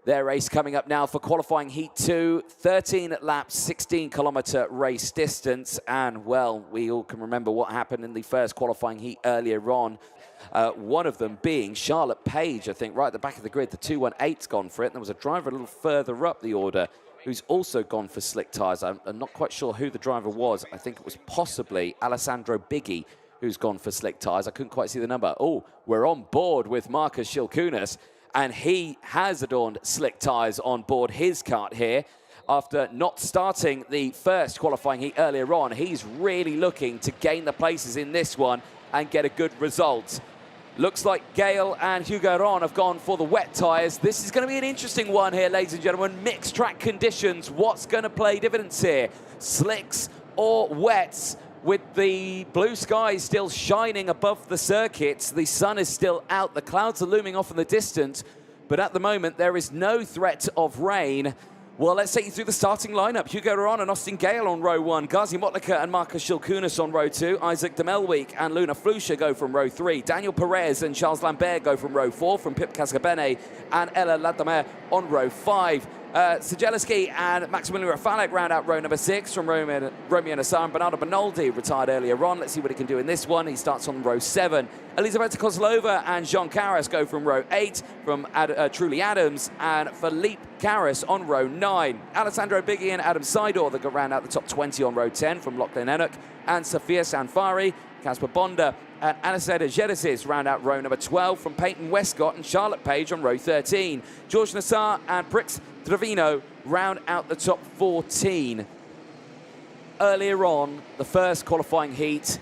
Their race coming up now for qualifying Heat 2, 13 laps, 16-kilometre race distance. And, well, we all can remember what happened in the first qualifying heat earlier on. One of them being Charlotte Page, I think, right at the back of the grid. The 218's gone for it. And there was a driver a little further up the order who's also gone for slick tyres. I'm not quite sure who the driver was. I think it was possibly Alessandro Biggie who's gone for slick tyres. I couldn't quite see the number. Oh, we're on board with Marcus Schilkunas. And he has adorned slick tyres on board his kart here. After not starting the first qualifying heat earlier on, he's really looking to gain the places in this one and get a good result. Looks like Gale and Hugo Ron have gone for the wet tyres. This is going to be an interesting one here, ladies and gentlemen. Mixed track conditions. What's going to play dividends here? Slicks or wets? With the blue sky still shining above the circuits, the sun is still out, the clouds are looming off in the distance, but at the moment there is no threat of rain. Well, let's take you through the starting lineup. Hugo Ron and Austin Gale on row 1, Gazi Motlaka and Marcus Schilkunas on row 2, Isaac de Melwyk and Luna Flusha go from row 3, Daniel Perez and Charles Lambert go from row 4, from Pip Cascabene and Ella Ladamer on row 5. Sejeleski and Maximilian Rafalek round out row number 6 from Romeo Nassar and Bernardo Bonaldi, retired earlier on. Let's see what he can do in this one. He starts on row 7. Elizaveta Kozlova and Jean Caras go from row 8, from Truly Adams and Philippe Caras on row 9. Alessandro Biggie and Adam Seidor that go round out the top 20 on row 10 from Lachlan Enoch, and Sofia Sanfari, Casper Bonda and Anaceta Genesis round out row number 12 from Peyton Westcott and Charlotte Page on row 13. George Nassar and Prix Trevino round out the top 14. Earlier on, the first qualifying heat,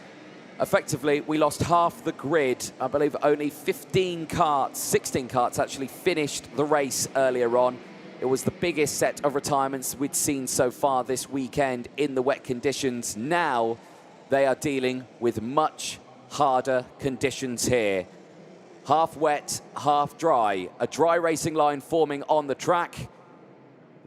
effectively, we lost half the grid. I believe only 16 karts actually finished the race earlier on. It was the biggest set of retirements we'd seen so far this weekend in the wet conditions. Now they are dealing with much harder conditions here. Half wet, half dry. A dry racing line forming on the track.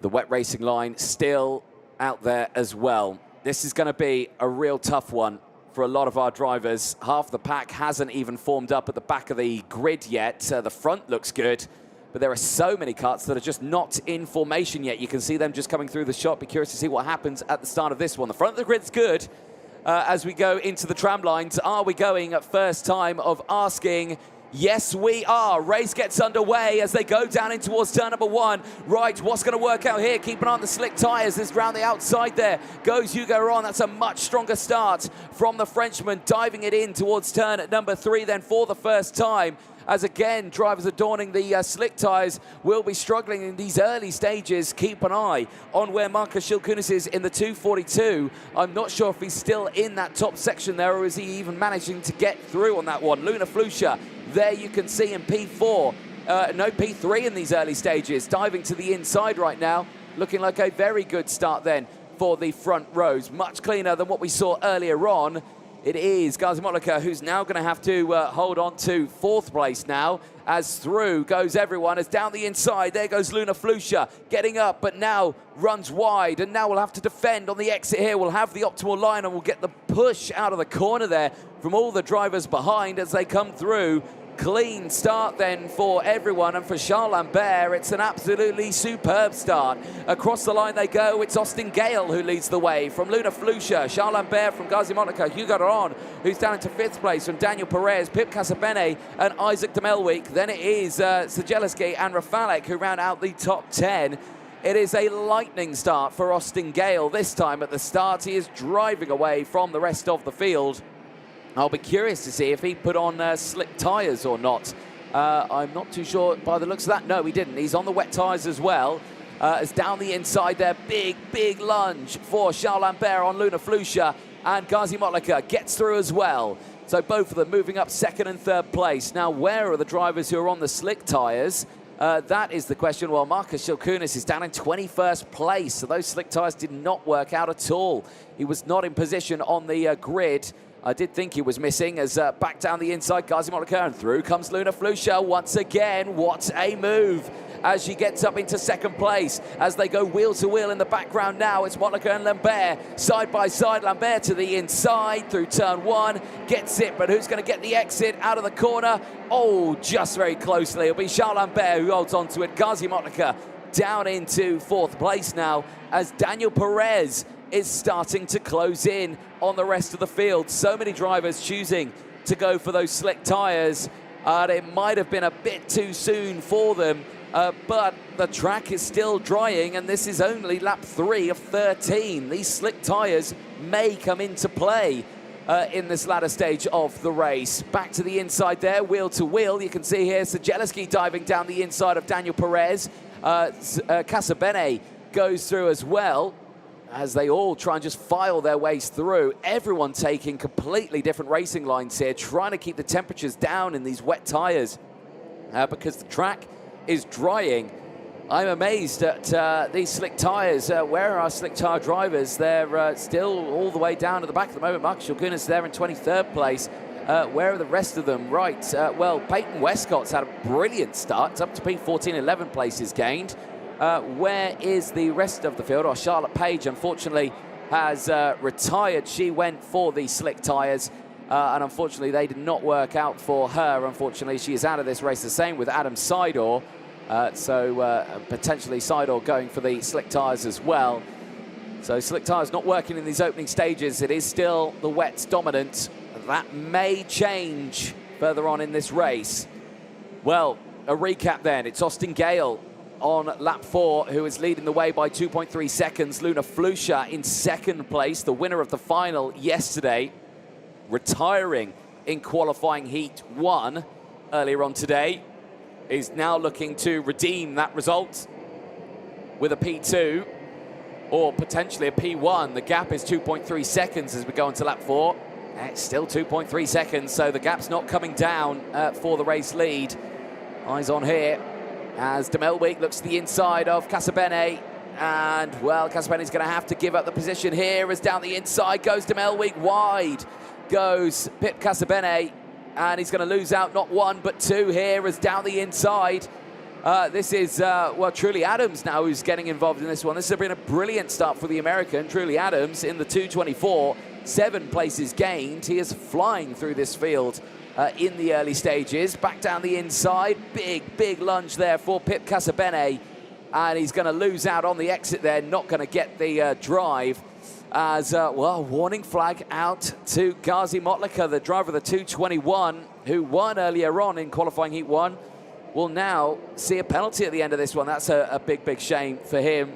The wet racing line still out there as well. This is going to be a real tough one for a lot of our drivers. Half the pack hasn't even formed up at the back of the grid yet. The front looks good, but there are so many karts that are just not in formation yet. You can see them just coming through the shot. Be curious to see what happens at the start of this one. The front of the grid's good. As we go into the tram lines, are we going at first time of asking? Yes, we are. Race gets underway as they go down in towards turn number 1. Right, what's going to work out here? Keep an eye on the slick tyres. This round the outside there goes Hugo Ron. That's a much stronger start from the Frenchman, diving it in towards turn at number 3 then for the first time. As again, drivers adorning the slick tyres will be struggling in these early stages. Keep an eye on where Marcus Schilkunas is in the 242. I'm not sure if he's still in that top section there, or is he even managing to get through on that one. Luna Flusha, there you can see in P4, no, P3 in these early stages, diving to the inside right now, looking like a very good start then for the front rows. Much cleaner than what we saw earlier on. It is Gazi Motlaka who's now going to have to hold on to 4th place now, as through goes everyone, as down the inside, there goes Luna Flusha, getting up, but now runs wide, and now we'll have to defend on the exit here. We'll have the optimal line, and we'll get the push out of the corner there from all the drivers behind as they come through. Clean start then for everyone, and for Charles Lambert, it's an absolutely superb start. Across the line they go. It's Austin Gale who leads the way from Luna Flusha, Charles Lambert from Gazi Motlaka, Hugo Ron, who's down into 5th place from Daniel Perez, Pip Casabene and Isaac de Melwyk. Then it is Sejeleski and Rafalek who round out the top 10. It is a lightning start for Austin Gale. This time at the start, he is driving away from the rest of the field. I'll be curious to see if he put on slick tyres or not. I'm not too sure by the looks of that. No, he didn't. He's on the wet tyres as well. It's down the inside there. Big lunge for Charles Lambert on Luna Flusha. And Gazi Motlaka gets through as well. So both of them moving up 2nd and 3rd place. Now, where are the drivers who are on the slick tyres? That is the question. Well, Marcus Schilkunas is down in 21st place. So those slick tyres did not work out at all. He was not in position on the grid. I did think he was missing as back down the inside, Gazi Motlaka, and through comes Luna Flusha once again. What a move as she gets up into second place as they go wheel to wheel in the background now. It's Motlaka and Lambert side by side. Lambert to the inside through turn one, gets it, but who's going to get the exit out of the corner? Oh, just very closely. It'll be Charles Lambert who holds on to it. Gazi Motlaka down into fourth place now as Daniel Perez is starting to close in on the rest of the field. So many drivers choosing to go for those slick tyres. It might have been a bit too soon for them, but the track is still drying, and this is only lap 3 of 13. These slick tyres may come into play in this latter stage of the race. Back to the inside there, wheel to wheel. You can see here Sajeleski diving down the inside of Daniel Perez. Casabene goes through as well, as they all try and just file their ways through. Everyone taking completely different racing lines here, trying to keep the temperatures down in these wet tyres because the track is drying. I'm amazed at these slick tyres. Where are our slick tyre drivers? They're still all the way down at the back at the moment. Marcus Shulkunis there in 23rd place. Where are the rest of them? Right, well, Peyton Westcott's had a brilliant start. It's up to P14, 11 places gained. Where is the rest of the field? Oh, Charlotte Page, unfortunately, has retired. She went for the slick tyres, and unfortunately, they did not work out for her. Unfortunately, she is out of this race. The same with Adam Seidor. Potentially Seidor going for the slick tyres as well. So slick tyres not working in these opening stages. It is still the wets dominant. That may change further on in this race. Well, a recap then. It's Austin Gale on lap 4, who is leading the way by 2.3 seconds. Luna Flusha in second place, the winner of the final yesterday, retiring in qualifying heat 1 earlier on today, is now looking to redeem that result with a P2 or potentially a P1. The gap is 2.3 seconds as we go into lap 4. It's still 2.3 seconds, so the gap's not coming down for the race lead. Eyes on here as De Melwyk looks to the inside of Casabene, and, well, Casabene's going to have to give up the position here as down the inside goes De Melwyk. Wide goes Pip Casabene, and he's going to lose out not 1 but 2 here as down the inside. This is, well, Truly Adams now who's getting involved in this one. This has been a brilliant start for the American. Truly Adams in the 2:24, 7 places gained. He is flying through this field in the early stages. Back down the inside, big lunge there for Pip Casabene, and he's going to lose out on the exit there, not going to get the drive. As, well, warning flag out to Gazi Motlaka, the driver of the 2:21, who won earlier on in qualifying heat 1, will now see a penalty at the end of this one. That's a big shame for him.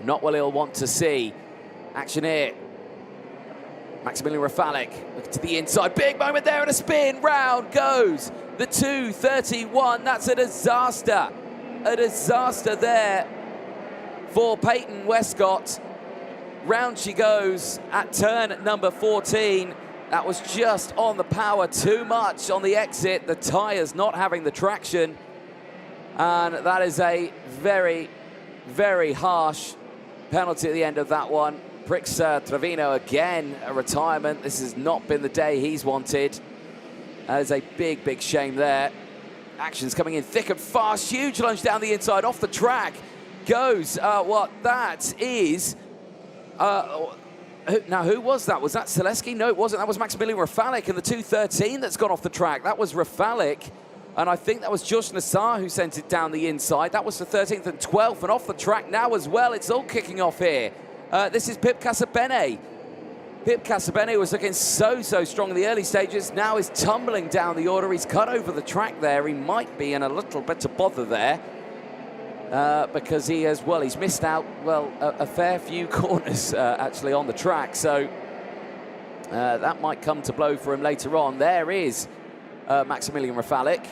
Not what he'll want to see. Action here. Maximilian Rafalik looking to the inside. Big moment there and a spin. Round goes the 2:31. That's a disaster. A disaster there for Peyton Westcott. Round she goes at turn number 14. That was just on the power, too much on the exit. The tyres not having the traction. And that is a very harsh penalty at the end of that one. Prix Trevino again, a retirement. This has not been the day he's wanted. That is a big shame there. Action's coming in thick and fast. Huge lunge down the inside, off the track. Goes, what that is... now, who was that? Was that Selesky? No, it wasn't. That was Maximilian Rafalik in the 2:13 that's gone off the track. That was Rafalik. And I think that was Josh Nassar who sent it down the inside. That was the 13th and 12th, and off the track now as well. It's all kicking off here. This is Pip Casabene. Pip Casabene was looking so strong in the early stages. Now is tumbling down the order. He's cut over the track there. He might be in a little bit of bother there. Because he has, well, he's missed out, well, a fair few corners actually on the track. So that might come to blow for him later on. There is Maximilian Rafalik,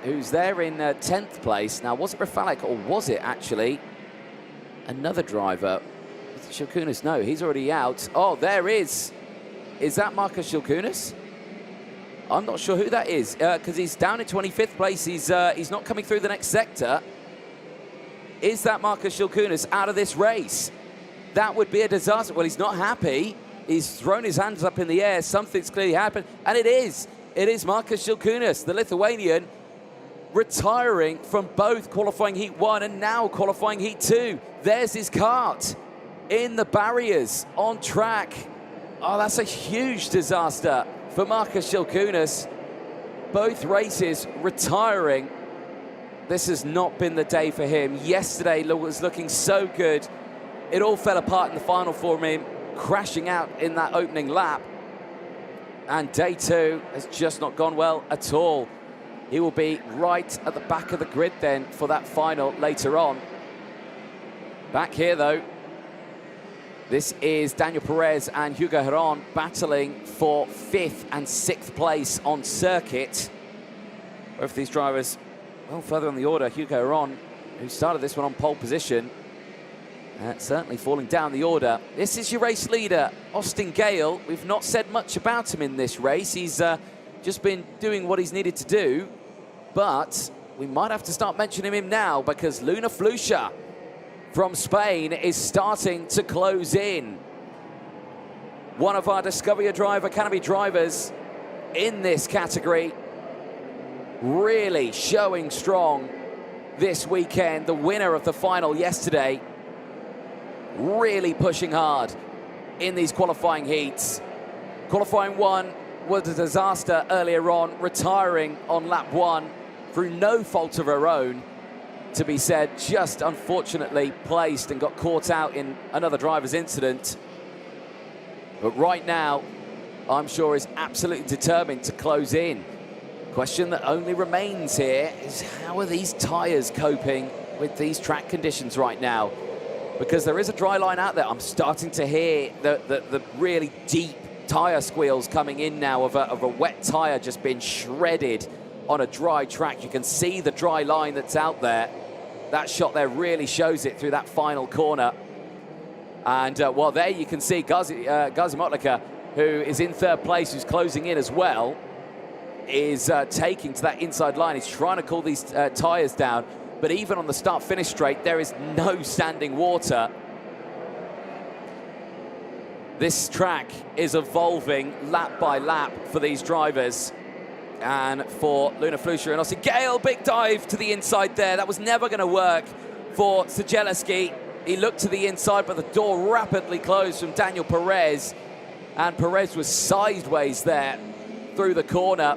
who's there in 10th place. Now, was it Rafalik or was it actually another driver? Shulkunis? No, he's already out. Oh, there is. Is that Marcus Shulkunis? I'm not sure who that is because he's down in 25th place. He's not coming through the next sector. Is that Marcus Shulkunis out of this race? That would be a disaster. Well, he's not happy. He's thrown his hands up in the air. Something's clearly happened. And it is. It is Markus Šilkūnas, the Lithuanian, retiring from both qualifying Heat 1 and now qualifying Heat 2. There's his kart in the barriers on track. Oh, that's a huge disaster for Markus Šilkūnas. Both races retiring. This has not been the day for him. Yesterday was looking so good. It all fell apart in the final for him, crashing out in that opening lap. And day 2 has just not gone well at all. He will be right at the back of the grid then for that final later on. Back here though, this is Daniel Perez and Hugo Herón battling for 5th and 6th place on circuit. Both of these drivers well further on the order. Hugo Herón, who started this one on pole position, certainly falling down the order. This is your race leader, Austin Gale. We've not said much about him in this race. He's just been doing what he's needed to do, but we might have to start mentioning him now because Luna Flusha from Spain is starting to close in. One of our Discover Drive Academy drivers in this category, really showing strong this weekend. The winner of the final yesterday, really pushing hard in these qualifying heats. Qualifying 1 was a disaster earlier on, retiring on lap 1 through no fault of her own, to be said, just unfortunately placed and got caught out in another driver's incident. But right now, I'm sure is absolutely determined to close in. Question that only remains here is how are these tyres coping with these track conditions right now? Because there is a dry line out there. I'm starting to hear the really deep tyre squeals coming in now of a wet tyre just being shredded on a dry track. You can see the dry line that's out there. That shot there really shows it through that final corner. And well, there you can see Gazi Motlaka, who is in 3rd place, who's closing in as well, is taking to that inside line. He's trying to cool these tyres down, but even on the start-finish straight, there is no standing water. This track is evolving lap by lap for these drivers. And for Luna Flusha and Austin Gale, big dive to the inside there. That was never going to work for Sejeleski. He looked to the inside, but the door rapidly closed from Daniel Perez. And Perez was sideways there through the corner.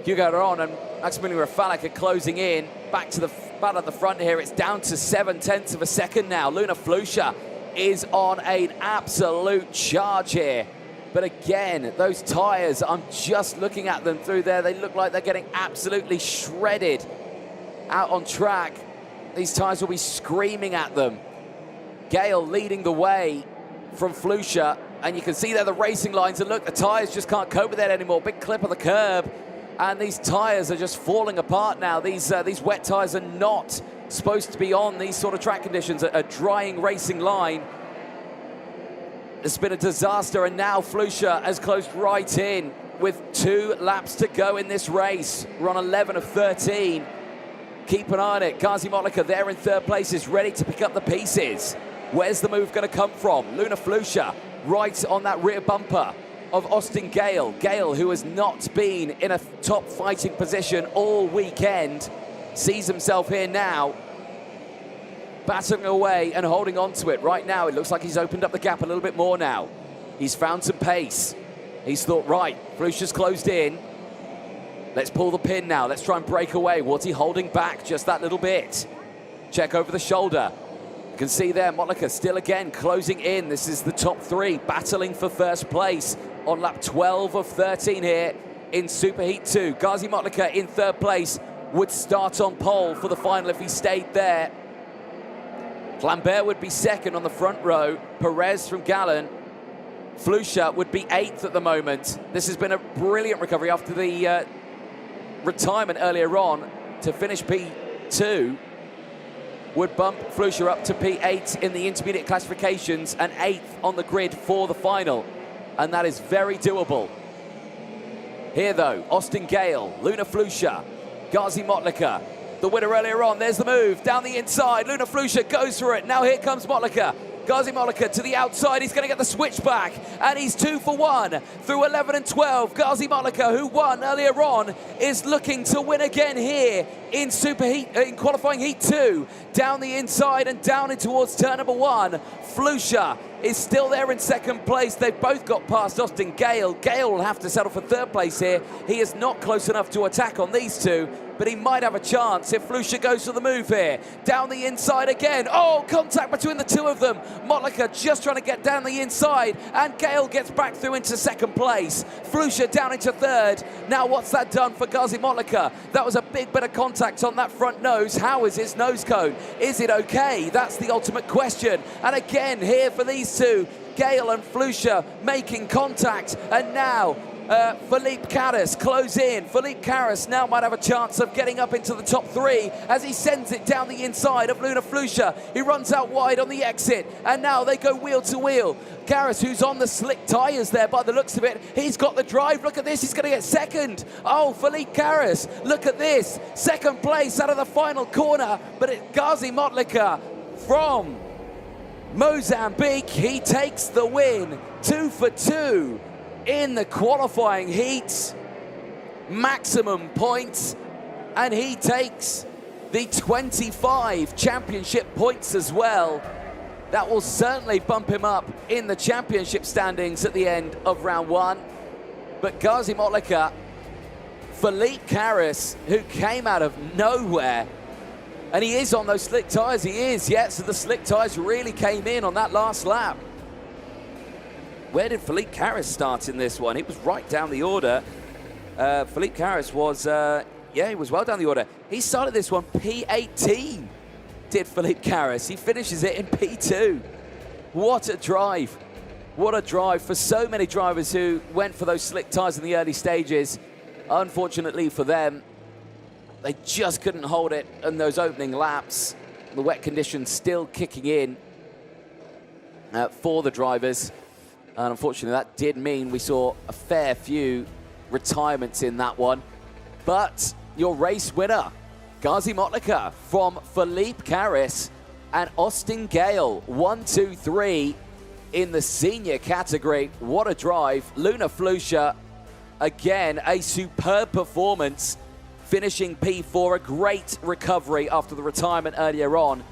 Hugo Herón and Maximilian Rafalek are closing in. Back to the battle at the front here. It's down to 7/10 of a second now. Luna Flusha is on an absolute charge here. But again, those tyres, I'm just looking at them through there. They look like they're getting absolutely shredded out on track. These tyres will be screaming at them. Gale leading the way from Flusha. And you can see there the racing lines. And look, the tyres just can't cope with that anymore. Big clip of the curb. And these tyres are just falling apart now. These wet tyres are not supposed to be on these sort of track conditions. A drying racing line. It's been a disaster, and now Flusha has closed right in with 2 laps to go in this race. We're on 11 of 13. Keep an eye on it. Gazi Motlaka there in 3rd place is ready to pick up the pieces. Where's the move going to come from? Luna Flusha right on that rear bumper of Austin Gale. Gale, who has not been in a top fighting position all weekend, sees himself here now, battering away and holding on to it. Right now, it looks like he's opened up the gap a little bit more now. He's found some pace. He's thought, right, Flusha's closed in. Let's pull the pin now. Let's try and break away. What's he holding back? Just that little bit. Check over the shoulder. You can see there, Motlaka still again closing in. This is the top 3 battling for 1st place on lap 12 of 13 here in Superheat 2. Gazi Motlaka in 3rd place would start on pole for the final if he stayed there. Lambert would be 2nd on the front row. Perez from Gallen. Flusha would be 8th at the moment. This has been a brilliant recovery after the retirement earlier on to finish P2. Would bump Flusha up to P8 in the intermediate classifications and 8th on the grid for the final. And that is very doable. Here though, Austin Gale, Luna Flusha, Gazi Motlaka. The winner earlier on, there's the move, down the inside, Luna Flusha goes for it. Now here comes Motlaka, Gazi Mollica to the outside. He's going to get the switchback, and he's 2 for 1 through 11 and 12. Gazi Mollica, who won earlier on, is looking to win again here in in qualifying heat 2. Down the inside and down in towards turn number 1. Flusha is still there in second place. They've both got past Austin Gale. Gale will have to settle for third place here. He is not close enough to attack on these two, but he might have a chance if Flusha goes for the move here. Down the inside again. Oh, contact between the two of them. Mollica just trying to get down the inside, and Gale gets back through into second place. Flusha down into third. Now what's that done for Gazi Mollica? That was a big bit of contact on that front nose. How is his nose cone? Is it okay? That's the ultimate question. And again here for these two, Gale and Flusha making contact, and now Philippe Carras close in. Philippe Carras now might have a chance of getting up into the top 3 as he sends it down the inside of Luna Flusha. He runs out wide on the exit, and now they go wheel to wheel. Carras, who's on the slick tyres there by the looks of it, he's got the drive. Look at this, he's going to get second. Oh, Philippe Carras, look at this. Second place out of the final corner, but Gazi Mollica from Mozambique, he takes the win. 2 for 2 in the qualifying heats, maximum points, and he takes the 25 championship points as well. That will certainly bump him up in the championship standings at the end of round 1. But Gazi Mollica, Philippe Carras, who came out of nowhere, and he is on those slick tyres, he is, yeah, so the slick tyres really came in on that last lap. Where did Philippe Carras start in this one? He was right down the order. Philippe Carras was, yeah, he was well down the order. He started this one P18, did Philippe Carras. He finishes it in P2. What a drive. What a drive for so many drivers who went for those slick tyres in the early stages. Unfortunately for them, they just couldn't hold it in those opening laps. The wet conditions still kicking in for the drivers. And unfortunately, that did mean we saw a fair few retirements in that one. But your race winner, Gazi Mollica from Philippe Carras and Austin Gale, 1, 2, 3 in the senior category. What a drive. Luna Flusha, again, a superb performance, finishing P4, a great recovery after the retirement earlier on.